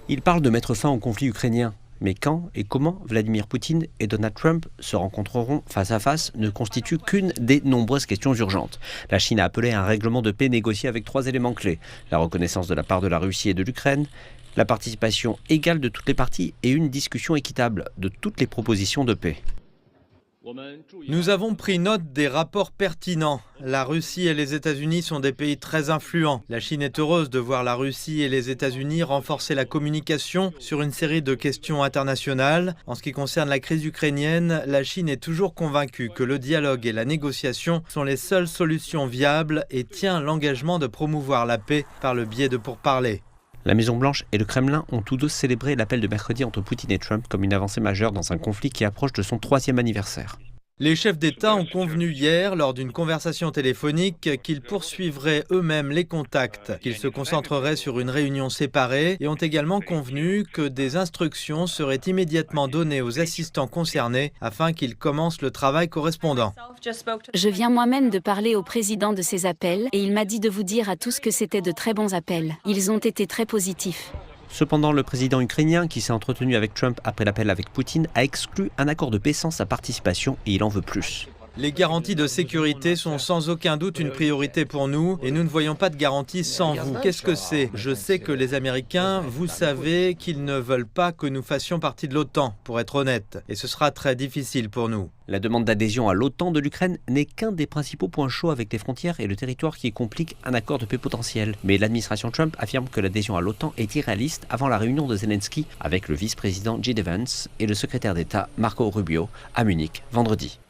Il parle de mettre fin au conflit ukrainien. Mais quand et comment Vladimir Poutine et Donald Trump se rencontreront face à face ne constitue qu'une des nombreuses questions urgentes. La Chine a appelé à un règlement de paix négocié avec 3 éléments clés. La reconnaissance de la part de la Russie et de l'Ukraine, la participation égale de toutes les parties et une discussion équitable de toutes les propositions de paix. Nous avons pris note des rapports pertinents. La Russie et les États-Unis sont des pays très influents. La Chine est heureuse de voir la Russie et les États-Unis renforcer la communication sur une série de questions internationales. En ce qui concerne la crise ukrainienne, la Chine est toujours convaincue que le dialogue et la négociation sont les seules solutions viables et tient l'engagement de promouvoir la paix par le biais de pourparlers. La Maison-Blanche et le Kremlin ont tous deux célébré l'appel de mercredi entre Poutine et Trump comme une avancée majeure dans un conflit qui approche de son 3e anniversaire. Les chefs d'État ont convenu hier, lors d'une conversation téléphonique, qu'ils poursuivraient eux-mêmes les contacts, qu'ils se concentreraient sur une réunion séparée et ont également convenu que des instructions seraient immédiatement données aux assistants concernés afin qu'ils commencent le travail correspondant. Je viens moi-même de parler au président de ces appels et il m'a dit de vous dire à tous que c'était de très bons appels. Ils ont été très positifs. Cependant, le président ukrainien, qui s'est entretenu avec Trump après l'appel avec Poutine, a exclu un accord de paix sans sa participation et il en veut plus. Les garanties de sécurité sont sans aucun doute une priorité pour nous et nous ne voyons pas de garantie sans vous. Qu'est-ce que c'est? Je sais que les Américains, vous savez qu'ils ne veulent pas que nous fassions partie de l'OTAN, pour être honnête, et ce sera très difficile pour nous. La demande d'adhésion à l'OTAN de l'Ukraine n'est qu'un des principaux points chauds avec les frontières et le territoire qui complique un accord de paix potentiel. Mais l'administration Trump affirme que l'adhésion à l'OTAN est irréaliste avant la réunion de Zelensky avec le vice-président J.D. Vance et le secrétaire d'État Marco Rubio à Munich vendredi.